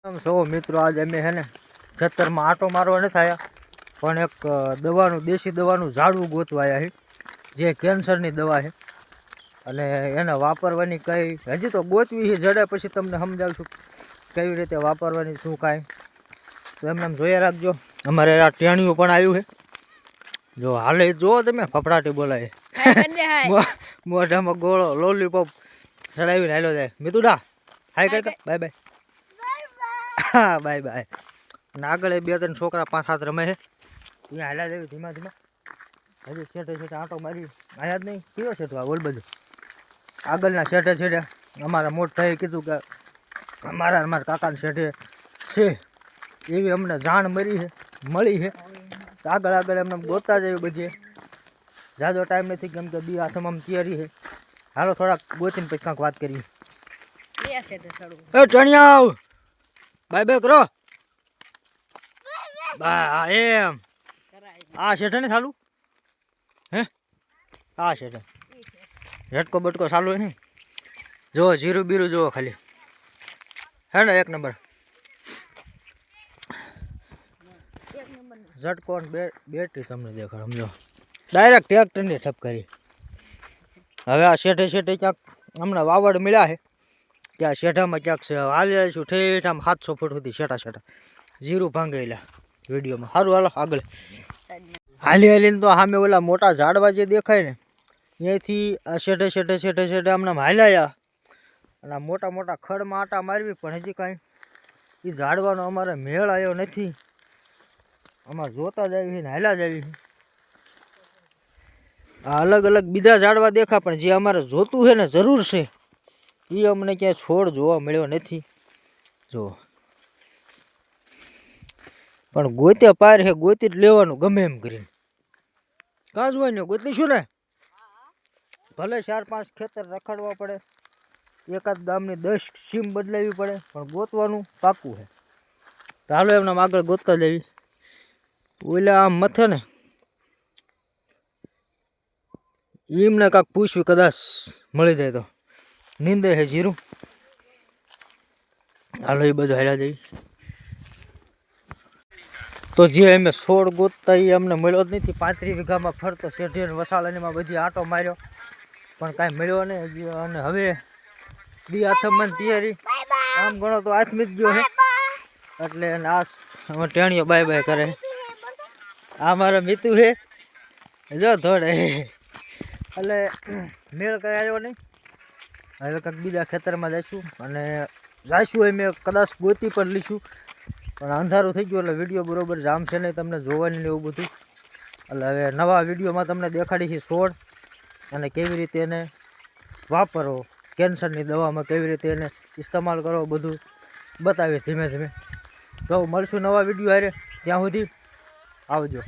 સો મિત્રો આજે અમે છે ને ખેતરમાં આંટો મારવા નથી આવ્યા પણ એક દવાનું દેશી દવાનું ઝાડવું ગોતવા આવ્યા છે જે કેન્સરની દવા છે અને એને વાપરવાની કઈ હજી તો ગોતવી છે જડે પછી તમને સમજાવશું કેવી રીતે વાપરવાની શું કાંઈ તો એમને એમ જોયા રાખજો. અમારે આ ટેણિયું પણ આવ્યું છે જો હાલે જુઓ તમે ફફડાટી બોલાય મોઢામાં ગોળો લોલીપોપ ચડાવીને હાલો જાય. મિતુડા હાય કહેતા બાય બાય. હા બાય બાય. અને આગળ બે ત્રણ છોકરા 5-7 રમે છે અહીંયા હાલ્યા જેવી ધીમા ધીમા હજી છેટે છેટે આંટો મારી આયા જ નહીં કયો છે તો આ ઓલ બધું આગળના છેટે છેટે અમારા મોટાએ કીધું કે અમારા કાકાના છેટે છે એવી અમને જાણ મળી છે તો આગળ આગળ એમને ગોતતા જઈએ બધી જાજો ટાઈમ નથી કેમ કે બી હાથમાં તૈયારી છે. હાલો થોડાક ગોતીને પછી કાંઈક વાત કરીએ. એ ટણિયાવ બાય બાય કરો બા એમ આ શેઠે ને ચાલુ હે આ શેઠે ઝટકો બટકો ચાલુ હે ને જો જીરું બીરું જુઓ ખાલી હે ને 1 નંબર ઝટકો બેટરી તમને દેખાડ સમજો ડાયરેક્ટ ટ્રેક્ટરની ઠપ કરી. હવે આ શેઠે શેઠે ક્યાંક હમણાં વાવડ મળ્યા છે ત્યાં શેઠામાં ક્યાંક છે હાલ્યા છું ઠેઠ આમ 700 ફૂટ સુધી શેઠા શેઠા જીરું ભાંગેલા વિડીયોમાં. સારું હાલો આગળ હાલી હાલીને તો સામે ઓલા મોટા ઝાડવા જે દેખાય ને ત્યાંથી આ શેઠે શેઠે શેઠે શેઠે હમણાં હાલ્યા અને આ મોટા મોટા ખડમાં આટા મારવી પણ હજી કાંઈ એ ઝાડવાનો અમારે મેળ આવ્યો નથી. અમારે જોતા જ આવી ને હાલ્યા જ આવી. આ અલગ અલગ બીજા ઝાડવા દેખા પણ જે અમારે જોતું છે ને જરૂર છે એ અમને ક્યાંય છોડ જોવા મળ્યો નથી. જો પણ ગોતે પાર છે ગોતી જ લેવાનું ગમે એમ કરીને કાં જોવાનું ગોતીશું ને ભલે 4-5 ખેતર રખડવા પડે એકાદ ગામની 10 સીમ બદલાવી પડે પણ ગોતવાનું પાકું છે. ચાલો એમને આગળ ગોતતા જવી. ઓલા આમ મથે ને એમને કાંક પૂછ્યું કદાચ મળી જાય તો નીંદે છે જીરું. હાલો એ બધું હાલ્યા જઈ. તો જે અમે છોડ ગોતતા એ અમને મળ્યો જ નથી. 35 વીઘામાં ફરતો શેઠે વસાળાનીમાં બધી આંટો માર્યો પણ કાંઈ મળ્યો નહીં. અને હવે દી હાથમાં તૈયારી આમ ગણો તો હાથમી જ ગયો છે એટલે આ ટેણીઓ બાય બાય કરે. આ મારો મિતુ છે જો થોડે એટલે મેળ કઈ આવ્યો નહીં. હવે કંઈક બીજા ખેતરમાં જઈશું અને જઈશું અમે કદાચ ગોતી પણ લઈશું પણ અંધારું થઈ ગયું એટલે વિડીયો બરોબર જામશે નહીં તમને જોવાની એવું બધું. એટલે હવે નવા વિડીયોમાં તમને દેખાડીશું છોડ અને કેવી રીતે એને વાપરવો કેન્સરની દવામાં કેવી રીતે એને ઇસ્તેમાલ કરો બધું બતાવીશ ધીમે ધીમે. તો મળશું નવા વિડીયો હારે ત્યાં સુધી આવજો.